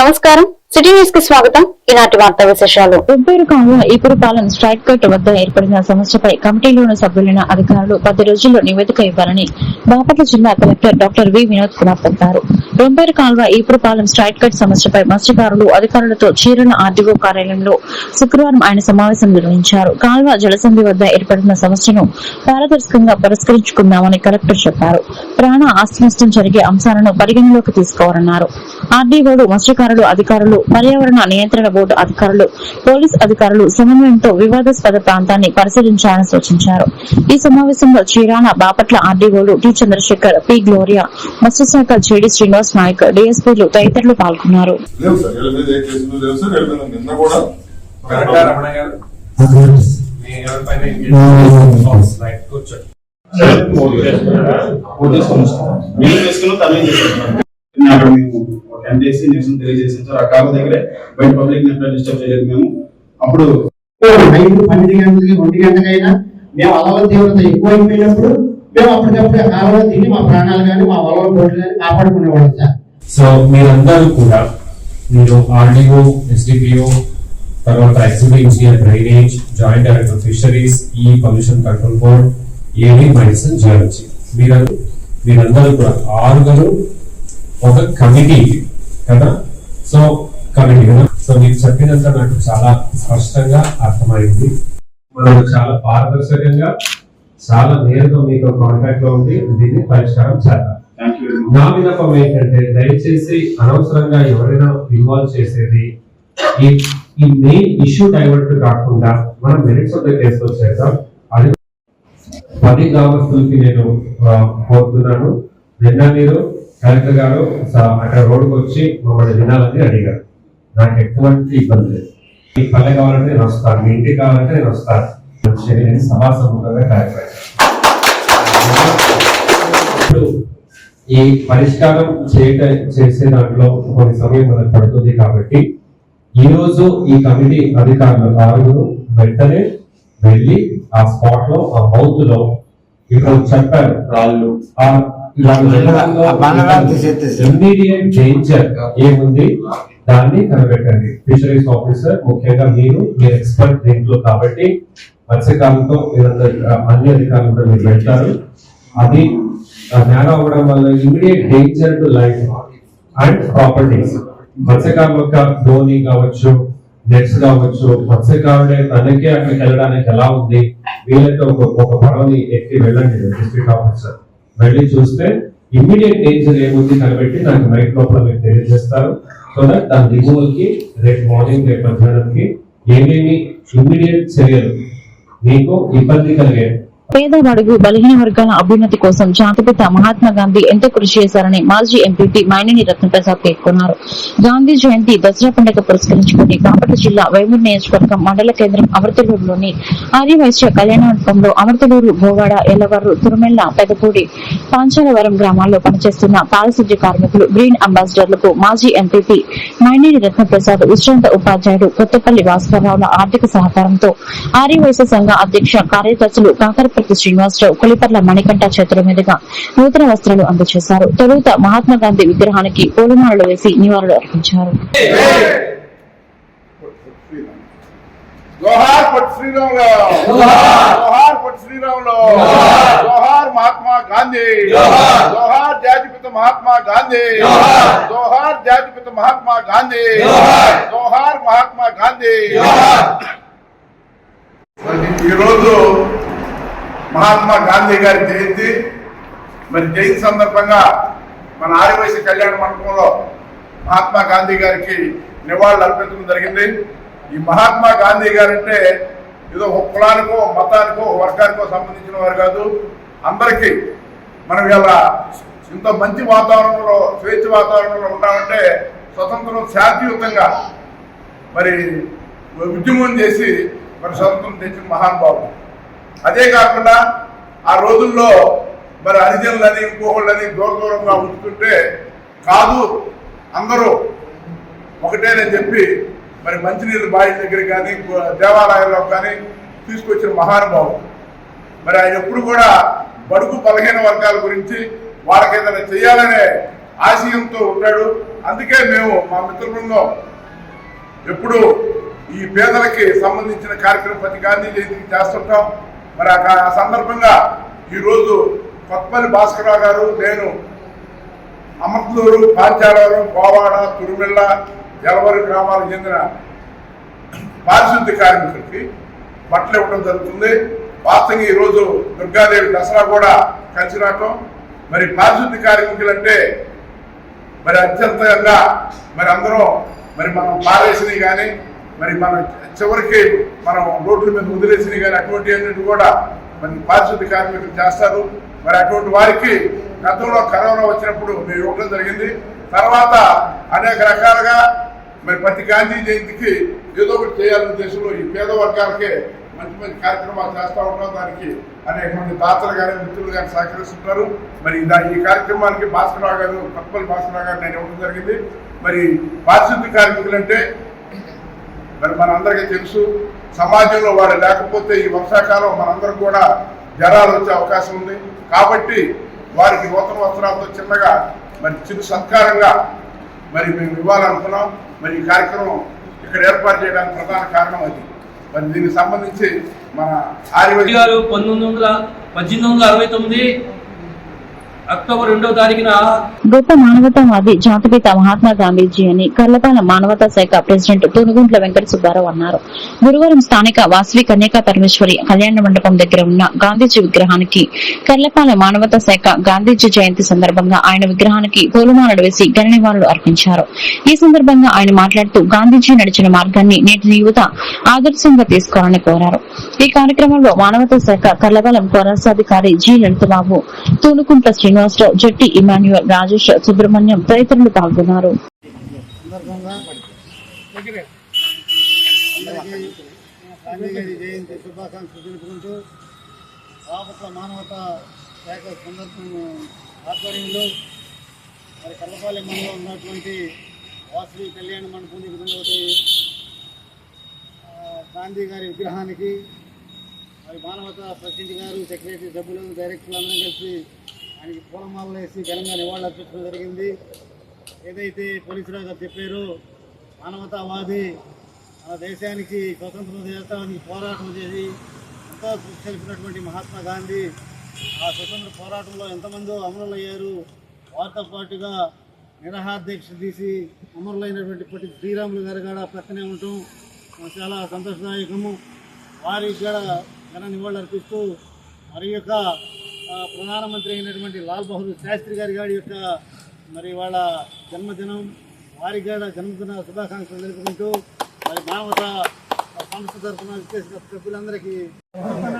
నమస్కారం, city news కి స్వాగతం. ఈనాటి వార్తా విశేషాలు. ఉబ్బేరు కాలువ ఈపురపాలెం స్ట్రైట్ కట్ వద్ద ఏర్పడిన సమస్యపై కమిటీలోని సభ్యులైన అధికారులు 10 రోజుల్లో నివేదిక ఇవ్వాలని బాపట్ల జిల్లా collector doctor V Vinod Kumar తెలిపారు. ఉబ్బేరు కాలువ ఈపురపాలెం స్ట్రైట్ కట్ సమస్యపై మత్స్యకారులు అధికారులతో చీరల ఆర్డీఓ కార్యాలయంలో శుక్రవారం ఆయన సమావేశం నిర్వహించారు. కాల్వ జలసంధి వద్ద ఏర్పడిన సమస్యను పారదర్శకంగా పరిష్కరించుకుందామని కలెక్టర్ చెప్పారు. ప్రాణ ఆస్తి నష్టం జరిగే అంశాలను పరిగణలోకి తీసుకోవాలన్నారు. ఆర్డీఓలు, మత్స్యకారులు, అధికారులు, పర్యావరణ నియంత్రణ బోర్డు అధికారులు, పోలీస్ అధికారులు సమన్వయంతో వివాదాస్పద ప్రాంతాన్ని పరిశీలించాలని సూచించారు. ఈ సమావేశంలో చీరాల బాపట్ల ఆర్డీఓలు టి చంద్రశేఖర్, పి గ్లోరియా, మత్స్యశాఖ జేడి శ్రీనివాస్ నాయక్, డీఎస్పీలు తదితరులు పాల్గొన్నారు. తెలియజేసాం సార్. ఆ కాలం దగ్గరే బయట పబ్లిక్ డిస్టర్బ్ చేయలేదు. మేము అప్పుడు 12 గంటలకి 1 గంటకైనా మేము అలవల తీవ్రత ఎక్కువైపోయినప్పుడు మేము అప్పటికప్పుడు కాలువ దిగి మా ప్రాణాలు కానీ మా వలవ బోట్లు కానీ కాపాడుకునేవాళ్ళం సార్. సో మీరందరూ కూడా మీరు ఆర్డీఓ, ఎస్డిపిఓ, తర్వాత executive engineer drainage, joint director fisheries, ఈ pollution control board, AD mines, geology, మీరందరూ కూడా 6 ఒక కమిటీ కదా. సో కమిటీ కదా. సో మీకు చెప్పినంత నాకు చాలా స్పష్టంగా అర్థమైంది. మనం చాలా పారదర్శకంగా, చాలా నేరుగా మీతో కాంటాక్ట్ లో ఉండి దీన్ని పరిష్కారం చేద్దాం. నా విన్నపం ఏంటంటే దయచేసి అనవసరంగా ఎవరైనా ఇన్వాల్వ్ చేసేది ఈ మెయిన్ ఇష్యూ డైవర్ట్ కాకుండా మనం మెరిట్స్ ఆఫ్ ద కేసు లో చేద్దాం. అది 10 గ్రామస్తులకి నేను కోరుతున్నాను. నిన్న మీరు కలెక్టర్ గారు అక్కడ రోడ్డుకు వచ్చి మమ్మల్ని వినాలని అడిగారు. నాకు ఎటువంటి ఇబ్బంది లేదు. మీ పల్లె కావాలంటే నేను వస్తాను, మీ ఇంటికి కావాలంటే నేను వస్తాను. సభాసముఖంగా కలెక్టర్ ఇప్పుడు ఈ పరిష్కారం చేసే దాంట్లో కొన్ని సమయం మనకు పడుతుంది. కాబట్టి ఈ రోజు ఈ కమిటీ అధికారులు 6 వెంటనే వెళ్ళి ఆ స్పాట్ లో, ఆ మౌత్ లో ఇప్పుడు చెప్పారు రాళ్ళు ఇమ్మీడియట్ డేంజర్ ఏముంది దాన్ని కనిపెట్టండి. ఫిషరీస్ ఆఫీసర్ ముఖ్యంగా మీరు ఎక్స్పర్ట్ దీంట్లో కాబట్టి మత్స్యకారులతో అన్ని అధికారులు కూడా మీరు పెడతారు. అది నేల అవ్వడం వల్ల immediate danger to life and properties. మత్స్యకారుల యొక్క ధోని కావచ్చు, నెట్స్ కావచ్చు, మత్స్యకారుడే తనకే అక్కడికి వెళ్ళడానికి ఎలా ఉంది, వీళ్ళతో ఒక పడవని ఎక్కి వెళ్ళండి డిస్ట్రిక్ట్ ఆఫీసర్, వెళ్ళి చూస్తే ఇమ్మీడియట్ డేంజర్ ఏముంది కనిపెట్టి నాకు నైట్ లోపల మీరు తెలియజేస్తారు. సో దట్ దాని రిమూవల్ కి రేపు మార్నింగ్, రేపు మధ్యాహ్నంకి ఏమేమి ఇమ్మీడియట్ చర్యలు మీకు ఇబ్బంది కలిగే పేద, బడుగు, బలహీన వర్గాల అభ్యున్నతి కోసం జాతిపిత మహాత్మా గాంధీ ఎంతో కృషి చేశారని మాజీ ఎంపీపీ మైనేని రత్నప్రసాద్ పేర్కొన్నారు. గాంధీ జయంతి దసరా పండుగ పురస్కరించుకుని బాపట్ల జిల్లా వేమూరు నియోజకవర్గం మండల కేంద్రం అమర్తలూరులోని ఆర్యవైశ్య కళ్యాణ మండపంలో అమర్తలూరు, భోగాడ, ఎల్లవర్రు, తురుమెల్ల, పెదపూడి, పాంచాలవరం గ్రామాల్లో పనిచేస్తున్న పారిశుద్ధ్య కార్మికులు, గ్రీన్ అంబాసిడర్లకు మాజీ ఎంపీపీ మైనేని రత్నప్రసాద్, విశ్రాంత ఉపాధ్యాయుడు కొత్తపల్లి భాస్కరరావుల ఆర్థిక సహకారంతో ఆర్యవైశ్య సంఘ అధ్యక్ష కార్యదర్శులు కాకరపల్లి శ్రీనివాసరావు, కొలిపర్ల మణికంఠ చేతుల మీదుగా నూతన వస్త్రాలు అందజేశారు. తొలుత మహాత్మా గాంధీ విగ్రహానికి పూలమాలలు వేసి నివాళులు అర్పించారు. జోహార్ పొట్టి శ్రీరాములు, జోహార్ పొట్టి శ్రీరాములు, జోహార్ మహాత్మా గాంధీ, జోహార్ జాతిపిత మహాత్మా గాంధీ, జోహార్ జాతిపిత మహాత్మా గాంధీ, జోహార్ మహాత్మా గాంధీ. ఈరోజు మహాత్మా గాంధీ గారి జయంతి. మరి జయంతి సందర్భంగా మన ఆర్యవైశ్య కళ్యాణ మండపంలో మహాత్మా గాంధీ గారికి నివాళులు అర్పించడం జరిగింది. ఈ మహాత్మా గాంధీ గారు అంటే ఏదో ఒక కులానికో, మతానికో, వర్గానికో సంబంధించిన వారు కాదు. అందరికీ మనం ఇలా ఇంత మంచి వాతావరణంలో, స్వేచ్ఛ వాతావరణంలో ఉన్నామంటే స్వతంత్రం శాంతియుతంగా మరి ఉద్యమం చేసి మరి స్వతంత్రం తెచ్చిన మహానుభావుడు. అదే కాకుండా ఆ రోజుల్లో మరి హరిజనులని, ఇంకోళ్ళని దూరంగా ఉంచుతుంటే కాదు, అందరూ ఒకటేనని చెప్పి మరి మంచినీళ్ళు బావి దగ్గర కానీ, దేవాలయాల్లో కానీ తీసుకొచ్చిన మహానుభావుడు. మరి ఆయన ఎప్పుడు కూడా బడుగు బలహీన వర్గాల గురించి వాళ్ళకి ఏదైనా చేయాలనే ఆశయంతో ఉంటాడు. అందుకే మేము మా మిత్ర బృందం ఎప్పుడు ఈ పేదలకి సంబంధించిన కార్యక్రమం ప్రతి గాంధీ జయంతికి చేస్తుంటాం. మరి ఆ సందర్భంగా ఈరోజు కొత్తపల్లి భాస్కరరావు గారు, నేను అమర్తూరు, పాంచాలవరం, కోవాడ, తురుమిళ్ళ, జలవరి గ్రామాలకు చెందిన పారిశుద్ధ్య కార్మికులకి బట్టలు ఇవ్వడం జరుగుతుంది. వాస్తవంగా ఈరోజు దుర్గాదేవి దసరా కూడా కలిసి రావటం. మరి పారిశుద్ధ్య కార్మికులంటే మరి అత్యంతంగా మరి అందరం మరి మనం పారేసినవి కానీ మరి మనం చివరికి మనం రోడ్ల మీద వదిలేసినవి కానీ అటువంటివన్నీ కూడా మరి పారిశుద్ధ్య కార్మికులు చేస్తారు. మరి అటువంటి వారికి గతంలో కరోనా వచ్చినప్పుడు మేము ఇవ్వడం జరిగింది. తర్వాత అనేక రకాలుగా మరి ప్రతి గాంధీ జయంతికి ఏదో ఒకటి చేయాలనే ఉద్దేశంలో ఈ పేద వర్గాలకే మంచి మంచి కార్యక్రమాలు చేస్తూ ఉంటాం. దానికి అనేక మంది దాతలు కానీ మిత్రులు కానీ సహకరిస్తుంటారు. మరి ఈ కార్యక్రమానికి భాస్కరరావు గారు, కొత్తపల్లి భాస్కరరావు గారు నేను ఇవ్వడం జరిగింది. మరి పారిశుద్ధ్య కార్మికులంటే మరి మనందరికీ తెలుసు, సమాజంలో వాడు లేకపోతే ఈ వర్షాకాలం మనందరం కూడా జ్వరాలు వచ్చే అవకాశం ఉంది. కాబట్టి వారికి నూతన వస్త్రాలతో చిన్నగా మరి చిన్న సత్కారంగా మరి మేము ఇవ్వాలనుకున్నాం. మరి ఈ కార్యక్రమం ఇక్కడ ఏర్పాటు చేయడానికి ప్రధాన కారణం అది. మరి దీనికి సంబంధించి మన ఆర్యవైశ్య గారు 1869 అక్టోబర్ 2వ తారీఖున గొప్ప మానవతావాది జాతిపిత మహాత్మా గాంధీజీ అని కర్లపాలెం మానవతా శాఖ ప్రెసిడెంట్ తూనుగుంట్ల వెంకట సుబ్బారావు అన్నారు. గురువారం స్థానిక వాసవి కన్యకా పరమేశ్వరి కళ్యాణ మండపం దగ్గర ఉన్న గాంధీజీ విగ్రహానికి కర్లపాలెం మానవతా శాఖ గాంధీజీ జయంతి సందర్భంగా ఆయన విగ్రహానికి పూలమాలలు వేసి ఘన నివాళులు అర్పించారు. ఈ సందర్భంగా ఆయన మాట్లాడుతూ గాంధీజీ నడిచిన మార్గాన్ని నేటి యువత ఆదర్శంగా తీసుకోవాలని కోరారు. ఈ కార్యక్రమంలో మానవతా శాఖ కర్లపాలెం కోరాసాధికారి జి లలితబాబు, తూనుకుంట్ల శ్రీనివాసరావు, జట్టి ఇమాన్యుయల్, రాజేష్, సుబ్రహ్మణ్యం తదితరులు పాల్గొన్నారు. గాంధీగారి జయంతి శుభాకాంక్షలు తెలుపుకుంటూ రామపట్ల మానవతా శాఖ సందర్భం ఆధ్వర్యంలో మరి కల్లపాలెం మండలంలో ఉన్నటువంటి వాసవి కళ్యాణ మండపం దగ్గర గాంధీ గారి విగ్రహానికి మరి మానవతా ప్రెసిడెంట్ గారు, సెక్రటరీ సభ్యులు, డైరెక్టర్లు అందరం కలిసి ఆయనకి పూలమాలలు వేసి ఘనంగా నివాళులు అర్పించడం జరిగింది. ఏదైతే పోలీసురావు గారు చెప్పారో మానవతావాది, మన దేశానికి స్వతంత్రం చేస్తానికి పోరాటం చేసి ఎంతో కృషి తెలిపినటువంటి మహాత్మా గాంధీ ఆ స్వతంత్ర పోరాటంలో ఎంతమందో అమరులయ్యారు. వారితో పాటుగా నిరాహారదీక్ష తీసి అమరులైనటువంటి పొట్టి శ్రీరాములు గారు కూడా పక్కనే ఉండటం చాలా సంతోషదాయకము. వారికి కూడా ఘన నివాళులు అర్పిస్తూ మరి యొక్క ప్రధానమంత్రి అయినటువంటి లాల్ బహదూర్ శాస్త్రి గారి యొక్క మరి వాళ్ళ జన్మదినం, వారికి కూడా జన్మదిన శుభాకాంక్షలు తెలుపుకుంటూ మరి మానవతా సంస్థ తరఫున చేసిన సభ్యులందరికీ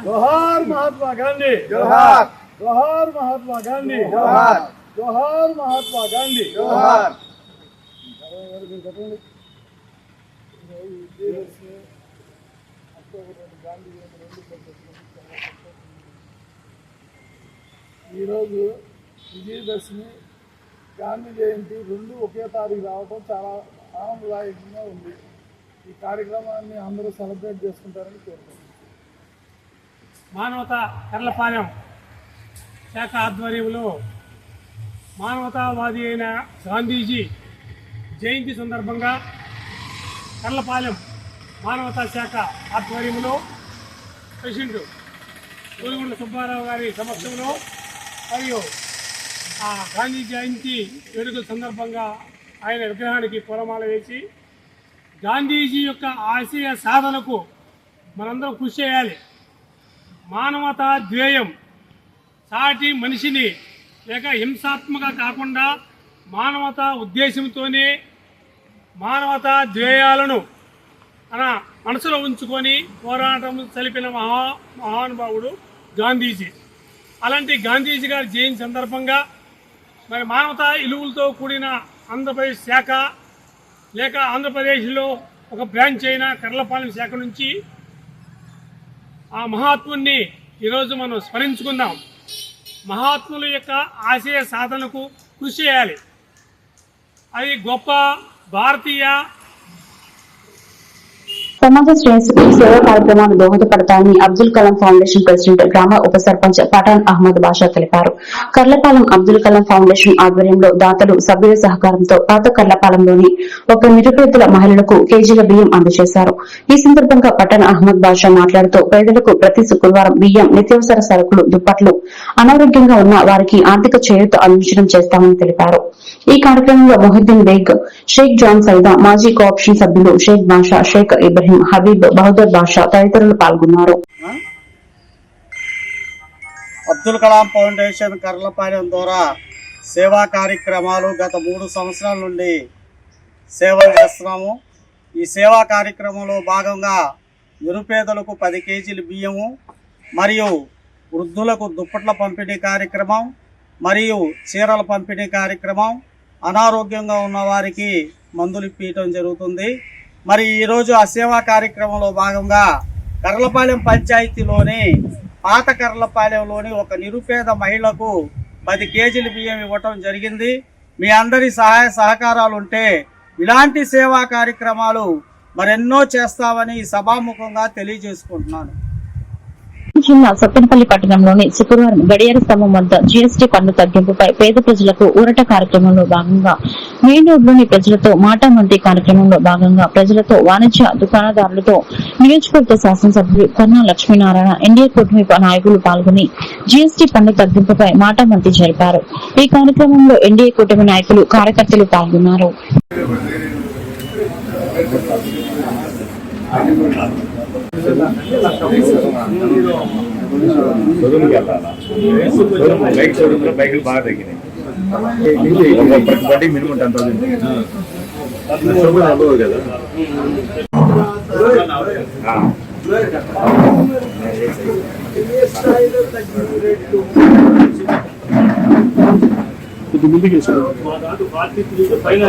జోహార్ మహాత్మా గాంధీ, జోహార్ జోహార్ మహాత్మా గాంధీ, జోహార్ జోహార్ మహాత్మా గాంధీ, జోహార్. ఈరోజు విజయదశమి, గాంధీ జయంతి రెండు ఒకే తారీఖు రావడం చాలా ఆనందదాయకంగా ఉంది. ఈ కార్యక్రమాన్ని అందరూ సెలబ్రేట్ చేసుకుంటారని కోరుకుంటున్నాను. మానవతా కర్లపాలెం శాఖ ఆధ్వర్యంలో మానవతావాది అయిన గాంధీజీ జయంతి సందర్భంగా కర్లపాలెం మానవతా శాఖ ఆధ్వర్యంలో ప్రెసిడెంట్ తూనుగుంట్ల సుబ్బారావు గారి సమక్షంలో మరియు ఆ గాంధీ జయంతి వేడుకల సందర్భంగా ఆయన విగ్రహానికి పూలమాల వేసి గాంధీజీ యొక్క ఆశయ సాధనకు మనందరం కృషి చేయాలి. మానవతా ధ్యేయం సాటి మనిషిని లేక హింసాత్మక కాకుండా మానవతా ఉద్దేశంతోనే మానవతా ధ్యేయాలను మనసులో ఉంచుకొని పోరాటం తెలిపిన మహానుభావుడు గాంధీజీ. అలాంటి గాంధీజీ గారి జయంతి సందర్భంగా మరి మానవతా విలువలతో కూడిన ఆంధ్రప్రదేశ్ శాఖ లేక ఆంధ్రప్రదేశ్లో ఒక బ్రాంచ్ అయిన కర్లపాలెం శాఖ నుంచి ఆ మహాత్ముని ఈరోజు మనం స్మరించుకుందాం. మహాత్ముల యొక్క ఆశయ సాధనకు కృషి చేయాలి. అది గొప్ప భారతీయ సమాజ శ్రేయస్సుకు సేవా కార్యక్రమాలు దోహదపడతాయని అబ్దుల్ కలాం ఫౌండేషన్ ప్రెసిడెంట్ గ్రామ ఉప సర్పంచ్ పఠాన్ అహ్మద్ బాషా తెలిపారు. కర్లపాలెం అబ్దుల్ కలాం ఫౌండేషన్ ఆధ్వర్యంలో దాతలు సభ్యుల సహకారంతో పాత కర్లపాలెంలోని ఒక నిరుపేదల మహిళలకు కేజీల బియ్యం అందజేశారు. ఈ సందర్భంగా పఠాన్ అహ్మద్ బాషా మాట్లాడుతూ పేదలకు ప్రతి శుక్రవారం బియ్యం, నిత్యావసర సరుకులు, దుప్పట్లు, అనారోగ్యంగా ఉన్న వారికి ఆర్థిక చేయూత అందించడం చేస్తామని తెలిపారు. ఈ కార్యక్రమంలో మొహిద్దీన్ బేగ్, షేక్ జాన్ సైదా, మాజీ కోఆప్షన్ సభ్యులు షేక్ బాషా, షేక్ ఇబ్రహీం, హబీబ్, బహదూర్ బాషా తదితరులు పాల్గొన్నారు. అబ్దుల్ కలాం ఫౌండేషన్ కర్లపాలెం ద్వారా సేవా కార్యక్రమాలు గత 3 సంవత్సరాల నుండి సేవలు చేస్తున్నాము. ఈ సేవా కార్యక్రమంలో భాగంగా నిరుపేదలకు 10 కేజీలు బియ్యము మరియు వృద్ధులకు దుప్పట్ల పంపిణీ కార్యక్రమం మరియు చీరల పంపిణీ కార్యక్రమం, అనారోగ్యంగా ఉన్న వారికి మందులు ఇప్పించడం జరుగుతుంది. మరి ఈరోజు ఆ సేవా కార్యక్రమంలో భాగంగా కర్లపాలెం పంచాయతీలోని పాత కర్లపాలెంలోని ఒక నిరుపేద మహిళకు 10 కేజీల బియ్యం ఇవ్వటం జరిగింది. మీ అందరి సహాయ సహకారాలు ఉంటే ఇలాంటి సేవా కార్యక్రమాలు మరెన్నో చేస్తామని సభాముఖంగా తెలియజేసుకుంటున్నాను. జిల్లా సత్తెనపల్లి పట్టణంలోని శుక్రవారం గడియార స్తంభం వద్ద జీఎస్టీ పన్ను తగ్గింపుపై పేద ప్రజలకు ఊరట కార్యక్రమంలో భాగంగా మెయిన్ రోడ్లోని ప్రజలతో మాటామంతి కార్యక్రమంలో భాగంగా ప్రజలతో, వాణిజ్య దుకాణదారులతో నియోజకవర్గ శాసనసభ్యులు కన్నా లక్ష్మీనారాయణ, ఎన్డీఏ కూటమి నాయకులు పాల్గొని జీఎస్టీ పన్ను తగ్గింపుపై మాటామంతి జరిపారు. ఈ కార్యక్రమంలో ఎన్డీఏ కూటమి నాయకులు, కార్యకర్తలు పాల్గొన్నారు. బైకులు బాగా తగ్గినాయి. బట్టి మినిమం 10,000 కదా. కొద్ది ముందుకు పైన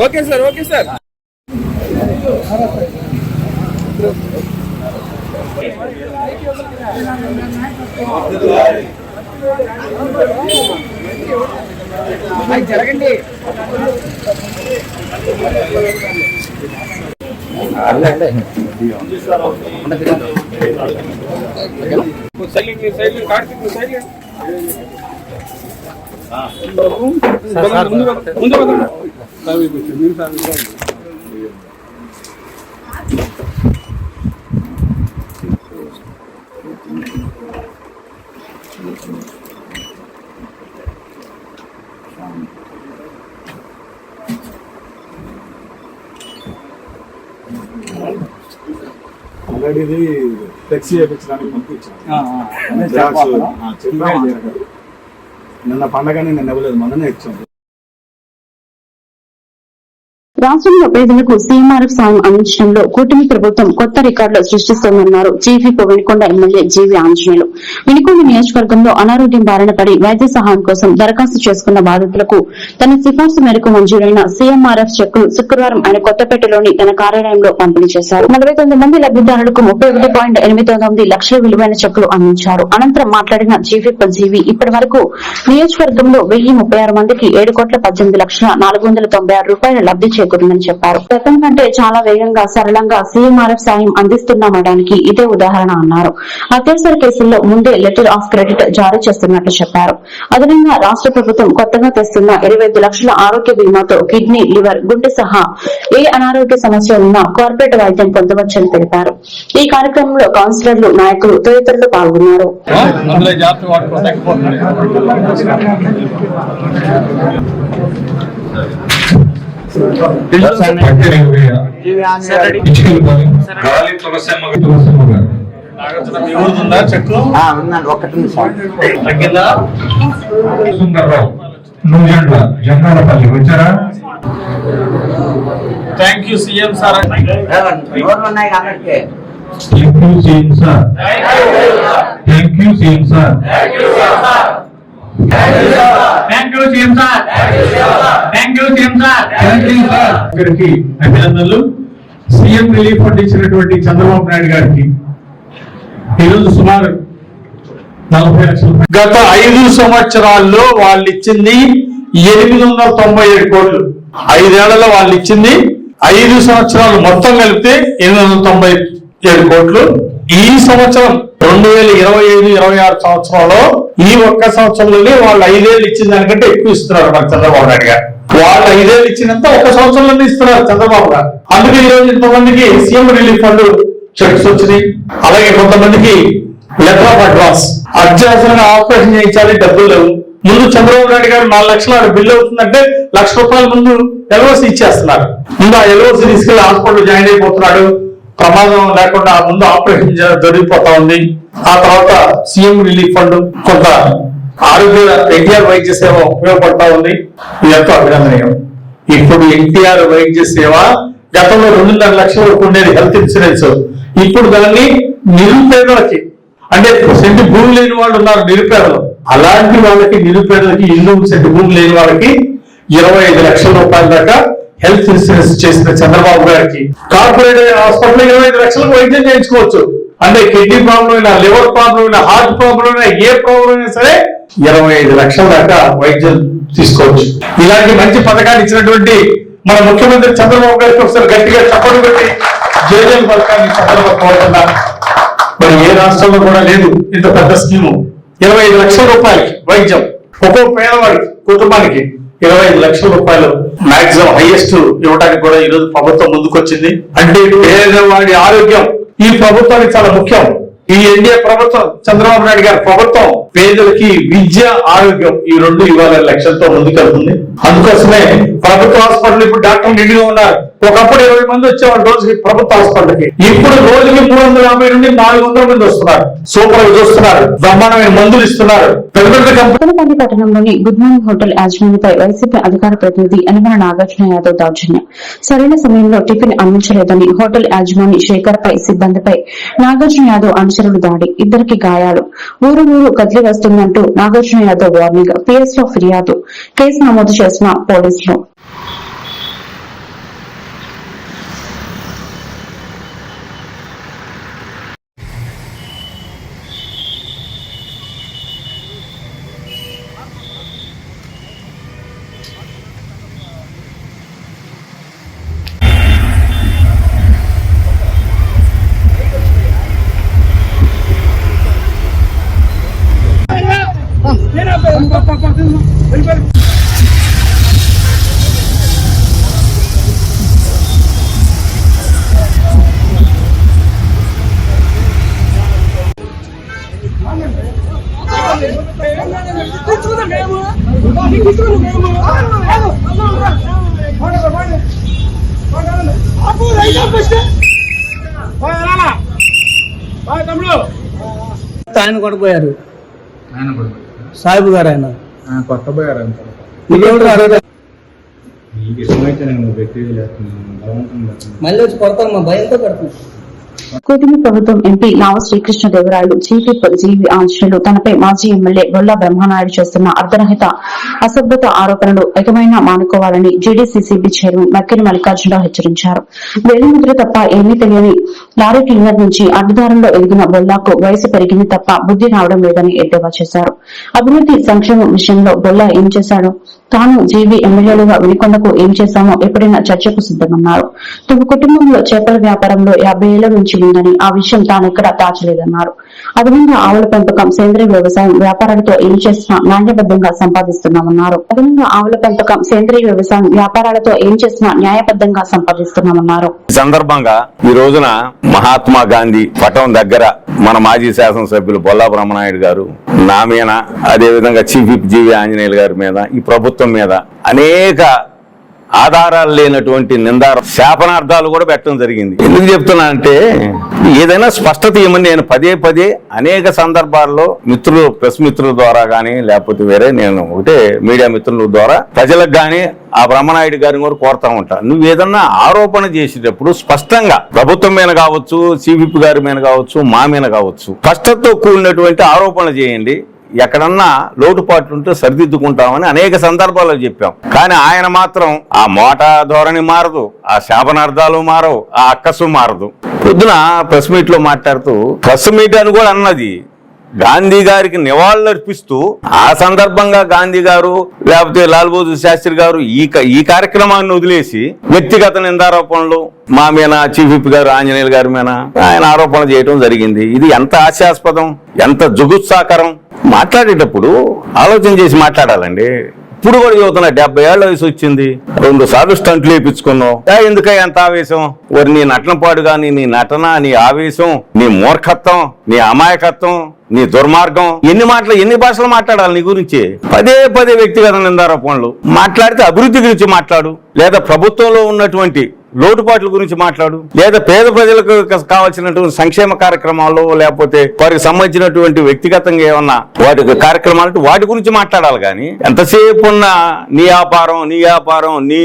ఓకే సార్, ఓకే సార్. జరగండి. ఆల్రెడీ ఇది ఫ్లెక్సీ వేయించడానికి పంపించాను. నిన్న పండగని నిన్న ఇవ్వలేదు, మొన్ననే ఇచ్చాను. రాష్ట్రంలో పేదలకు సీఎంఆర్ఎఫ్ సాయం అందించడంలో కూటమి ప్రభుత్వం కొత్త రికార్డులు సృష్టిస్తోందన్నారు GVP Vinukonda MLA GV Anjaneyulu. Vinukonda నియోజకవర్గంలో అనారోగ్యం బారిన పడి వైద్య సహాయం కోసం దరఖాస్తు చేసుకున్న బాధితులకు తన సిఫార్సు మేరకు మంజూరైన సీఎంఆర్ఎఫ్ చెక్కులు శుక్రవారం ఆయన కొత్తపేటలోని తన కార్యాలయంలో పంపిణీ చేశారు. 49 మంది లబ్దిదారులకు 31.89 లక్షల విలువైన చెక్కులు అందించారు. అనంతరం మాట్లాడిన జీవీపీ జీవీ ఇప్పటి వరకు నియోజకవర్గంలో 1036 మందికి 7,18,496 రూపాయల లబ్ది చేకూరిందని చెప్పారు. గతం కంటే చాలా వేగంగా, సరళంగా సీఎంఆర్ఎఫ్ సాయం అందిస్తున్నామనడానికి ఇదే ఉదాహరణ అన్నారు. అత్యవసర కేసుల్లో ముందే లెటర్ ఆఫ్ క్రెడిట్ జారీ చేస్తున్నట్లు చెప్పారు. అదనంగా రాష్ట్ర ప్రభుత్వం కొత్తగా తెస్తున్న 25 లక్షల ఆరోగ్య బీమాతో కిడ్నీ, లివర్, గుండె సహా ఏ అనారోగ్య సమస్య ఉన్నా కార్పొరేట్ వైద్యం పొందవచ్చని తెలిపారు. ఈ కార్యక్రమంలో కౌన్సిలర్లు, నాయకులు తదితరులు పాల్గొన్నారు. గాలి తులసమ్మ గారు. ఉందండి, ఒక్కటి నిమిషం. సుందర్రావు నూజెండ్ల జంగాలపల్లి వచ్చారా? Thank you CM sir. ఉన్నాయి కాబట్టి thank you CM sir. Thank you CM sir. Thank you CM sir. Thank you CM sir. Thank you sir. ఇక్కడికి అభినందనలు. సీఎం రిలీఫ్ ఫండ్ ఇచ్చినటువంటి చంద్రబాబు నాయుడు గారికి ఈరోజు సుమారు 40 లక్షలు. గత 5 సంవత్సరాల్లో వాళ్ళు ఇచ్చింది 897 కోట్లు. 5 ఏళ్లలో వాళ్ళు ఇచ్చింది 5 సంవత్సరాలు మొత్తం కలిపితే 897 కోట్లు. ఈ సంవత్సరం 2025-26 సంవత్సరంలో ఈ ఒక్క సంవత్సరంలోనే వాళ్ళు 5 ఏళ్ళు ఇచ్చిన దానికంటే ఎక్కువ ఇస్తున్నారు మన చంద్రబాబు నాయుడు గారు. వాళ్ళు 5 ఏళ్ళు ఇచ్చినంత ఒక సంవత్సరంలోనే ఇస్తున్నారు చంద్రబాబు గారు. అందుకే ఈ రోజు ఇంతమందికి సీఎం రిలీఫ్ ఫండ్ చెక్స్ వచ్చినాయి. అలాగే కొంతమందికి లెటర్ ఆఫ్ అడ్వాన్స్, అత్యవసరంగా ఆపరేషన్ చేయించాలి, డబ్బులు లేవు. ముందు చంద్రబాబు నాయుడు గారు 4 లక్షలు బిల్లు అవుతుందంటే ₹1,00,000 ముందు ఎల్ఓసి ఇచ్చేస్తున్నారు. ముందు ఆ ఎల్ఓసి తీసుకెళ్లి హాస్పిటల్ జాయిన్ అయిపోతున్నాడు. ప్రమాదం లేకుండా ముందు ఆపరేషన్ జరిగిపోతా ఉంది. ఆ తర్వాత సీఎం రిలీఫ్ ఫండ్ కొంత ఆరోగ్య ఎన్టీఆర్ వైద్య సేవ ఉపయోగపడతా ఉంది. ఇది ఎంతో అభినందనీయం. ఇప్పుడు ఎన్టీఆర్ వైద్య సేవ గతంలో 2.5 లక్షల వరకు ఉండేది హెల్త్ ఇన్సూరెన్స్. ఇప్పుడు దాన్ని నిరుపేదలకి, అంటే సెంటు భూమి లేని వాళ్ళు ఉన్నారు నిరుపేదలు, అలాంటి వాళ్ళకి నిరుపేదలకి ఇల్లు సెంటు భూమి లేని వాళ్ళకి 25 లక్షల రూపాయల దాకా హెల్త్ ఇన్సూరెన్స్ చేసిన చంద్రబాబు గారికి కార్పొరేట్ హాస్పిటల్ 25 లక్షలకు వైద్యం చేయించుకోవచ్చు. అంటే కిడ్నీ ప్రాబ్లం అయినా, లివర్ ప్రాబ్లం అయినా, హార్ట్ ప్రాబ్లం అయినా, ఏ ప్రాబ్లం అయినా సరే 25 లక్షల దాకా వైద్యం తీసుకోవచ్చు. ఇలాంటి మంచి పథకాన్ని ఇచ్చినటువంటి మన ముఖ్యమంత్రి చంద్రబాబు గారికి ఒకసారి గట్టిగా చప్పట్లు పెట్టి జేజేలు పథకాన్ని చంద్రబాబు కోరుతున్నారు. మరి ఏ రాష్ట్రంలో కూడా లేదు ఇంత పెద్ద స్కీము. 25 లక్షల రూపాయలకి వైద్యం ఒక్కో పేదవాడికి కుటుంబానికి 25 లక్షల రూపాయలు మాక్సిమం హైయెస్ట్ ఇవ్వడానికి కూడా ఈ రోజు ప్రభుత్వం ముందుకొచ్చింది. అంటే పేదవాడి ఆరోగ్యం ఈ ప్రభుత్వానికి చాలా ముఖ్యం. ఈ ఎన్డీఏ ప్రభుత్వం, చంద్రబాబు నాయుడు గారి ప్రభుత్వం పేదలకి విద్య, ఆరోగ్యం ఈ 2 ఇవ్వాలనే లక్ష్యంతో ముందుకెళ్తుంది. అందుకోసమే ప్రభుత్వ హాస్పిటల్ ఇప్పుడు డాక్టర్లు నిండుగా ఉన్నారు. ఒకప్పుడు 20 మంది వచ్చేవాళ్ళు రోజుకి ప్రభుత్వ హాస్పిటల్కి. ఇప్పుడు రోజుకి 350 నుండి 400 మంది వస్తున్నారు. సూపర్ గా చూస్తున్నారు, బ్రహ్మాండమైన మందులు ఇస్తున్నారు. పెద్దపల్లి పట్టణంలోని గుడ్ మార్నింగ్ హోటల్ యాజమాన్యపై వైసీపీ అధికార ప్రతినిధి యనమల నాగార్జున యాదవ్ దౌర్జన్యం. సరైన సమయంలో టిఫిన్ అందించలేదని హోటల్ యాజమాని శేఖర్ పై సిబ్బందిపై నాగార్జున యాదవ్ అనుచరులు దాడి, 2 గాయాలు. ఊరు కదిలి వస్తుందంటూ నాగార్జున యాదవ్ వార్నింగ్. పిఎస్ లో ఫిర్యాదు, కేసు నమోదు చేసిన పోలీసులు. ఆయన కూడా పోయారు, సాహిబు గారు. ఆయన కొత్త పోయారు అంత మళ్ళీ వచ్చి కొడతాను, మా భయంతో కొడతాను. కూటమి ప్రభుత్వం ఎంపీ లావ శ్రీకృష్ణదేవరాయలు, చీఫ్ జీవి ఆంజనేయులు తనపై మాజీ ఎమ్మెల్యే గొల్లా బ్రహ్మనాయుడు చేస్తున్న అర్ధరహిత అసభ్యత ఆరోపణలు ఏకమైనా మానుకోవాలని జీడీసీసీబీ చైర్మన్ మక్కిన మల్లికార్జునరావు హెచ్చరించారు. వేలిముద్ర తప్ప ఏమీ తెలియని లారీ క్లీనర్ నుంచి అడ్డదారంలో ఎదిగిన బొల్లాకు వయసు పెరిగింది తప్ప బుద్ది రావడం లేదని ఎద్దేవా చేశారు. అభివృద్ది సంక్షేమం విషయంలో బొల్లా ఏం చేశాడు, తాను జీవీ ఎమ్మెల్యేలుగా వినికొండకు ఏం చేశామో ఎప్పుడైనా చర్చకు సిద్దమన్నారు. తమ కుటుంబంలో చేపల వ్యాపారంలో 50 ఏళ్ల నుంచి ఉందని, ఆ విషయం తానెక్కడా దాచలేదన్నారు. అదనంగా ఆవుల పెంపకం, సేంద్రీయ వ్యవసాయం వ్యాపారాలతో ఏం చేసినా న్యాయబద్దంగా సంపాదిస్తున్నామన్నారు. సందర్భంగా ఈ రోజున మహాత్మా గాంధీ పటం దగ్గర మన మాజీ శాసనసభ్యులు బొల్లా బ్రహ్మనాయుడు గారు నా మీద, అదేవిధంగా చీఫ్ విప్ జీవి ఆంజనేయులు గారి మీద, ఈ ప్రభుత్వం మీద అనేక ఆధారాలు లేనటువంటి నిందార శాపనార్థాలు కూడా పెట్టడం జరిగింది. ఎందుకు చెప్తున్నా అంటే ఏదైనా స్పష్టత ఇవ్వమని నేను పదే పదే అనేక సందర్భాల్లో మిత్రులు, ప్రెస్ మిత్రుల ద్వారా కానీ లేకపోతే వేరే నేను ఒకటే మీడియా మిత్రుల ద్వారా ప్రజలకు కానీ ఆ బ్రహ్మనాయుడు గారిని కూడా కోరుతా ఉంటా. నువ్వు ఏదన్నా ఆరోపణ చేసేటప్పుడు స్పష్టంగా ప్రభుత్వం మీద కావచ్చు, సిపిపి గారి మీద కావచ్చు, మా మీద కావచ్చు, స్పష్టతతో కూడినటువంటి ఆరోపణలు చేయండి. ఎక్కడన్నా లోటుపాట్లు ఉంటే సరిదిద్దుకుంటామని అనేక సందర్భాల్లో చెప్పాం. కానీ ఆయన మాత్రం ఆ మోటా ధోరణి మారదు, ఆ శాపనార్థాలు మారవు, ఆ అక్కసు మారదు. పొద్దున ప్రెస్ మీట్ లో మాట్లాడుతూ ప్రెస్ మీట్ అని కూడా అన్నది గాంధీ గారికి నివాళులు అర్పిస్తూ ఆ సందర్భంగా గాంధీ గారు లేకపోతే లాల్ బహదూర్ శాస్త్రి గారు ఈ కార్యక్రమాన్ని వదిలేసి వ్యక్తిగత నిందారోపణలు మా మీద, చీఫ్ విప్ గారు ఆంజనేయులు గారి మీద ఆయన ఆరోపణలు చేయడం జరిగింది. ఇది ఎంత హాస్యాస్పదం, ఎంత జుగుత్సాకరం. మాట్లాడేటప్పుడు ఆలోచన చేసి మాట్లాడాలండి. ఇప్పుడు కూడా చదువుతున్నా, 70 ఏళ్ల వయసు వచ్చింది, 2 సార్లు స్టంట్లు వేయించుకున్నావు, ఎందుకయ్యా అంత ఆవేశం? మరి నీ నటనపాడు కానీ, నీ నటన, నీ ఆవేశం, నీ మూర్ఖత్వం, నీ అమాయకత్వం, నీ దుర్మార్గం, ఎన్ని భాషలు మాట్లాడాలి నీ గురించి? పదే పదే వ్యక్తిగత నిందారోపణలు మాట్లాడితే అభివృద్ధి గురించి మాట్లాడు, లేదా ప్రభుత్వంలో ఉన్నటువంటి లోటుపాట్ల గురించి మాట్లాడు, లేదా పేద ప్రజలకు కావాల్సినటువంటి సంక్షేమ కార్యక్రమాలు లేకపోతే వారికి సంబంధించినటువంటి వ్యక్తిగతంగా ఏమన్నా కార్యక్రమాలు వాటి గురించి మాట్లాడాలి. కానీ ఎంతసేపు ఉన్న నీ వ్యాపారం, నీ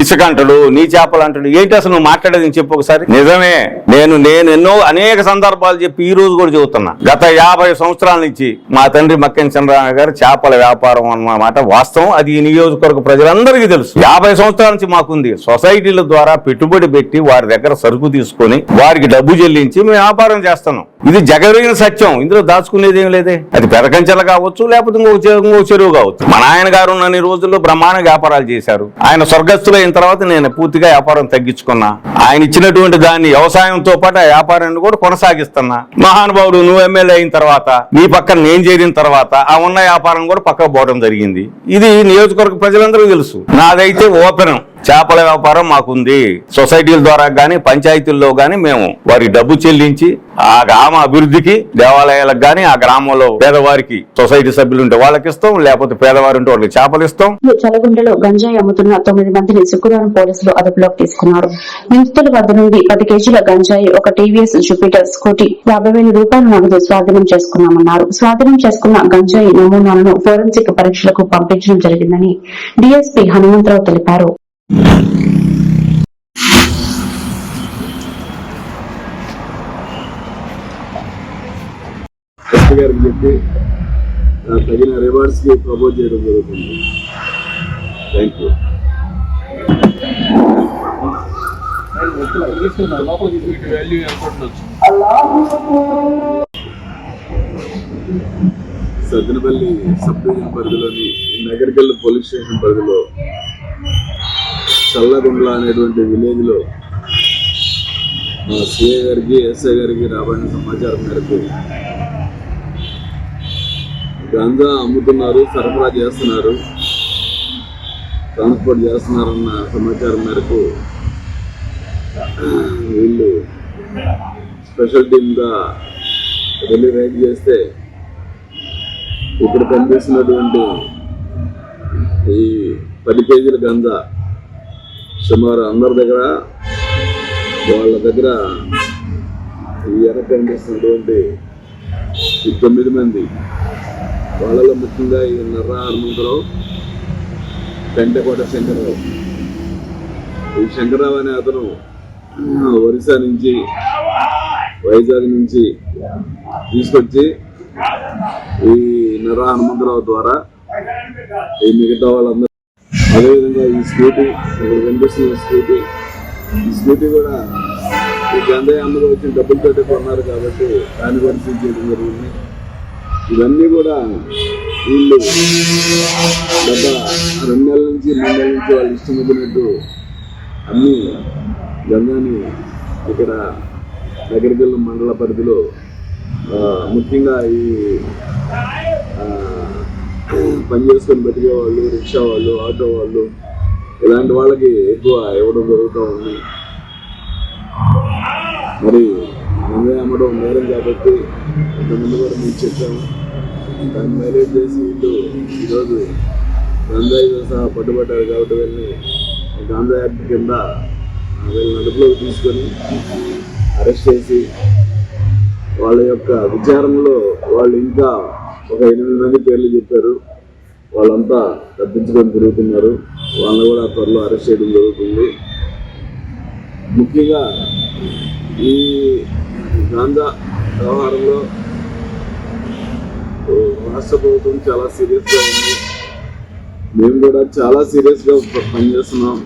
ఇసుకంటలు, నీ చేపలు అంటాడు, ఏంటి అసలు నువ్వు మాట్లాడేది చెప్పు ఒకసారి. నిజమే, నేను ఎన్నో అనేక సందర్భాలు చెప్పి ఈ రోజు కూడా చెబుతున్నా. గత 50 సంవత్సరాల నుంచి మా తండ్రి మక్కెన్ చంద్రరావు గారు చేపల వ్యాపారం అన్నమాట వాస్తవం. అది ఈ నియోజకవర్గ ప్రజలందరికీ తెలుసు. 50 సంవత్సరాల నుంచి మాకుంది. సొసైటీల ద్వారా పెట్టుబడి పెట్టి వారి దగ్గర సరుకు తీసుకొని వారికి డబ్బు చెల్లించి మేము వ్యాపారం చేస్తున్నాం. ఇది జగరిగిన సత్యం, ఇందులో దాచుకునేది ఏం లేదే. అది పెదకంచెల కావచ్చు, లేకపోతే ఇంకో చెరువు కావచ్చు. మా నాయన గారు ఉన్న రోజుల్లో బ్రహ్మాండ వ్యాపారాలు చేశారు. ఆయన స్వర్గస్థులు అయిన తర్వాత నేను పూర్తిగా వ్యాపారం తగ్గించుకున్నా. ఆయన ఇచ్చినటువంటి దాన్ని వ్యవసాయంతో పాటు ఆ వ్యాపారాన్ని కూడా కొనసాగిస్తున్నా. మహానుభావుడు నువ్వు ఎమ్మెల్యే అయిన తర్వాత, నీ పక్కన నేను చేరిన తర్వాత ఆ ఉన్న వ్యాపారం కూడా పక్కకు పోవడం జరిగింది. ఇది నియోజకవర్గ ప్రజలందరికీ తెలుసు. నాదైతే ఓపెన్ చేపల వ్యాపారం మాకుంది. సొసైటీల ద్వారా గానీ, పంచాయతీల్లో గానీ మేము వారికి డబ్బు చెల్లించి ఆ గ్రామ అభివృద్ధికి, దేవాలయాలకు గానీ, ఆ గ్రామంలో పేదవారికి సొసైటీ సభ్యులు ఉంటే వాళ్ళకి ఇస్తాం, లేకపోతే పేదవారు ఉంటే వాళ్ళకి చేపలు ఇస్తాం. చలగుండలో గంజాయి అమ్ముతున్న 9 మందిని శుక్రవారం పోలీసులు అదుపులోకి తీసుకున్నారు. నిందితుల వద్ద నుండి 10 కేజీల గంజాయి, ఒక టీవీఎస్ జూపిటర్ స్కూటీ, 50,000 రూపాయల నగదు స్వాధీనం చేసుకున్నామన్నారు. స్వాధీనం చేసుకున్న గంజాయి నమూనాలను ఫోరెన్సిక్ పరీక్షలకు పంపించడం జరిగిందని డీఎస్పీ హనుమంతరావు తెలిపారు. గారికి చెప్పి తగిన రివార్డ్స్ కి ప్రపోజ్ చేయడం జరుగుతుంది. Thank you. Sattenapalli sub division పరిధిలోని నగరికల్ పోలీస్ స్టేషన్ పరిధిలో చల్లగుండ్ల అనేటువంటి విలేజ్ లో సిఐ గారికి, ఎస్ఐ గారికి రాబడిన సమాచారం మేరకు గంజా అమ్ముతున్నారు, సరఫరా చేస్తున్నారు, ట్రాన్స్పోర్ట్ చేస్తున్నారన్న సమాచారం మేరకు వీళ్ళు స్పెషల్ టీమ్గా వెళ్ళి రైడ్ చేస్తే ఇక్కడ కనిపిస్తున్నటువంటి ఈ 10 కేజీల గంజా సుమారు అందరి దగ్గర, వాళ్ళ దగ్గర ఈ ఎర్ర కనిపిస్తున్నటువంటి 9 మంది, వాళ్ళలో ముఖ్యంగా ఈ నర్రా హనుమంతరావు, పెంటకోట శంకరరావు. ఈ శంకరరావు అనే అతను ఒరిస్సా నుంచి, వైజాగ్ నుంచి తీసుకొచ్చి ఈ నర్రా హనుమంతరావు ద్వారా ఈ మిగతా వాళ్ళందరూ, అదేవిధంగా ఈ స్కూటీ, ఇక్కడ కనిపిస్తున్న ఈ స్కూటీ కూడా ఈ గంజాయి అమ్మగా వచ్చిన డబ్బులతో కొన్నారు కాబట్టి దాన్ని పరిస్థితి చేయడం జరిగింది. ఇవన్నీ కూడా వీళ్ళు గత 2 నెలల నుంచి 3 నెలల నుంచి వాళ్ళు ఇష్టం వచ్చినట్టు అన్ని గంజాని ఇక్కడ నగరికల్ మండల పరిధిలో ముఖ్యంగా ఈ పని చేసుకొని బతికే వాళ్ళు, రిక్షా వాళ్ళు, ఆటో వాళ్ళు, ఇలాంటి వాళ్ళకి ఎక్కువ ఇవ్వడం జరుగుతూ ఉంది. మరి గంజాయి అమ్మడం నేరం కాబట్టి ఇంతకుముందు కూడా మేము చెప్పాము. దాన్ని మైలేజ్ చేసి వీళ్ళు ఈరోజు గంజాయితో సహా పట్టుబట్టారు కాబట్టి వెళ్ళి గాంజా యాక్ట్ కింద వీళ్ళని అదుపులోకి తీసుకొని అరెస్ట్ చేసి వాళ్ళ యొక్క విచారణలో వాళ్ళు ఇంకా ఒక 8 మంది పేర్లు చెప్పారు. వాళ్ళంతా తప్పించుకొని తిరుగుతున్నారు. వాళ్ళని కూడా త్వరలో అరెస్ట్ చేయడం జరుగుతుంది. ముఖ్యంగా ఈ గాంజా వ్యవహారంలో రాష్ట్ర ప్రభుత్వం చాలా సీరియస్గా ఉంది. మేము కూడా చాలా సీరియస్గా పనిచేస్తున్నాం.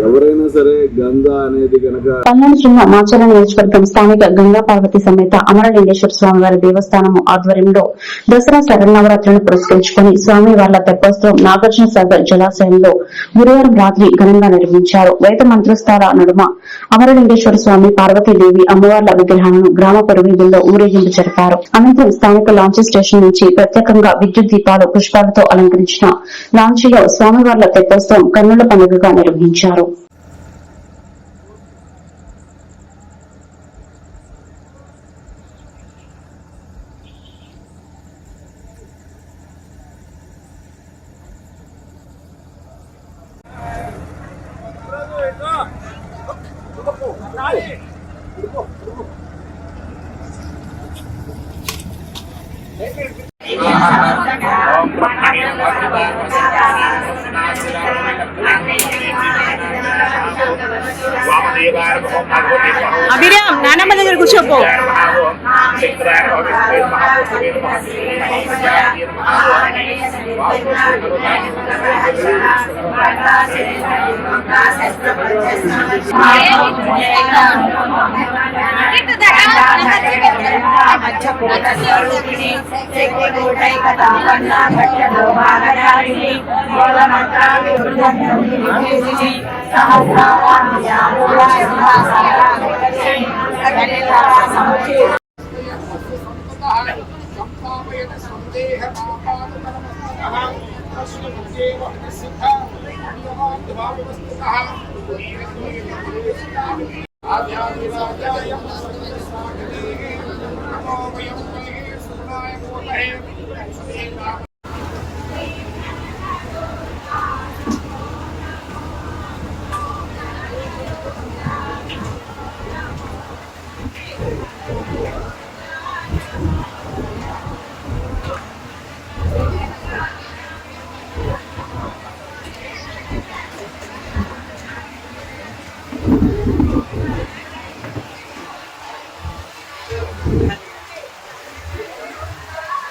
ఎవరైనా సరే గంగా అనేది కనుక పల్నాడు జిల్లా మాచర్ల నియోజకవర్గం స్థానిక గంగా పార్వతి సమేత అమరలింగేశ్వర స్వామివారి దేవస్థానం ఆధ్వర్యంలో దసరా శరన్నవరాత్రులను పురస్కరించుకుని స్వామివార్ల తెప్పోత్సవం నాగార్జున సాగర్ జలాశయంలో గురువారం రాత్రి ఘనంగా నిర్వహించారు. వేద మంత్రోత్సవాల నడుమ అమరలింగేశ్వర స్వామి పార్వతీదేవి అమ్మవార్ల విగ్రహాలను గ్రామ పొరువీధుల్లో ఊరేగింపు జరిపారు. అనంతరం స్థానిక లాంచీ స్టేషన్ నుంచి ప్రత్యేకంగా విద్యుత్ దీపాలు పుష్పాలతో అలంకరించిన లాంచీలో స్వామివార్ల తెప్పోత్సవం కన్నుల పండుగగా నిర్వహించారు. అభిరామ్ నానమ్మ దగ్గర కూర్చోపో.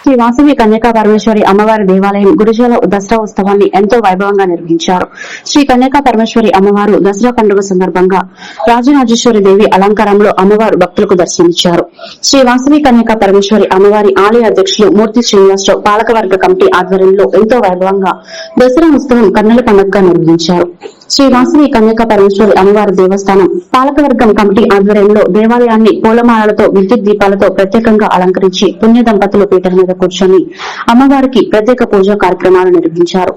శ్రీ వాసవి కన్యకా పరమేశ్వరి అమ్మవారి దేవాలయం గురుజాల దసరా ఉత్సవాన్ని ఎంతో వైభవంగా నిర్వహించారు. శ్రీ కన్యకా పరమేశ్వరి అమ్మవారు దసరా పండుగ సందర్భంగా రాజరాజేశ్వరి దేవి అలంకారంలో అమ్మవారు భక్తులకు దర్శనమిచ్చారు. శ్రీ వాసవి కన్యకా పరమేశ్వరి అమ్మవారి ఆలయ అధ్యక్షులు మూర్తి శ్రీనివాసరావు పాలకవర్గ కమిటీ ఆధ్వర్యంలో ఎంతో వైభవంగా దసరా ఉత్సవం కన్నుల పండుగగా నిర్వహించారు. శ్రీ వాసవి కన్యకా పరమేశ్వరి అమ్మవారి దేవస్థానం పాలకవర్గం కమిటీ ఆధ్వర్యంలో దేవాలయాన్ని పూలమాలలతో విద్యుత్ దీపాలతో ప్రత్యేకంగా అలంకరించి పుణ్య దంపతులు పీఠల మీద కూర్చొని అమ్మవారికి ప్రత్యేక పూజా కార్యక్రమాలు నిర్వహించారు.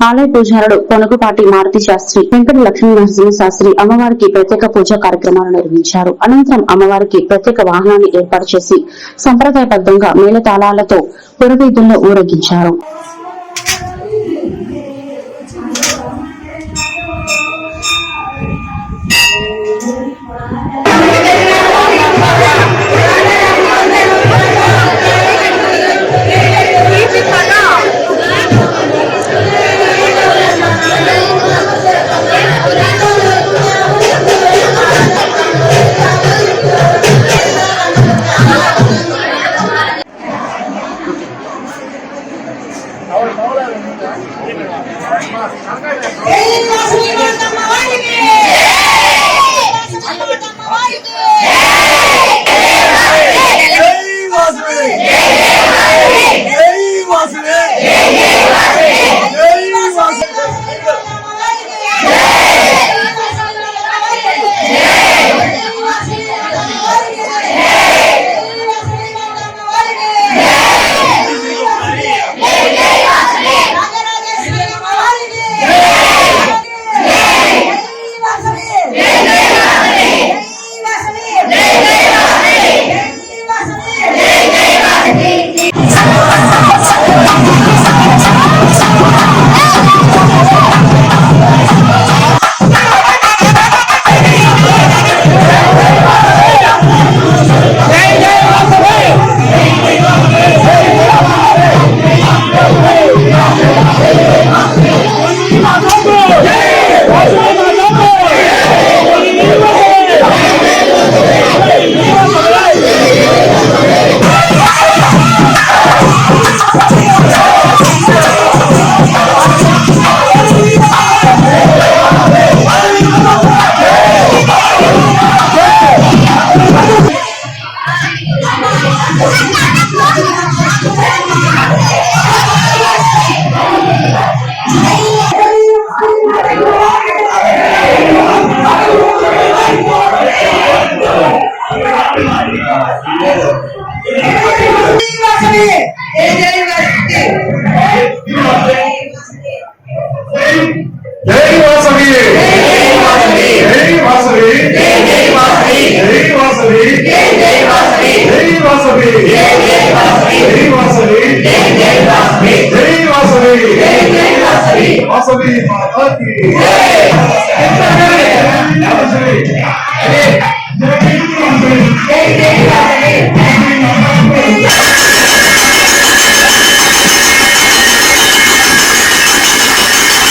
ఆలయ పూజారుడు కొనుగుపాటి మారుతి శాస్త్రి, వెంకట లక్ష్మీ నరసింహ శాస్త్రి అమ్మవారికి ప్రత్యేక పూజా కార్యక్రమాలు నిర్వహించారు. అనంతరం అమ్మవారికి ప్రత్యేక వాహనాన్ని ఏర్పాటు చేసి సంప్రదాయబద్దంగా మేళతాళాలతో పురవీధుల్లో ఊరేగించారు. వాసవి మాతాకి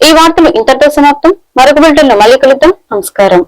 ఈ వార్తలు ఇంతటితో సమాప్తం. మరొక బులెటిన్లో మళ్ళీ కలుద్దాం. నమస్కారం.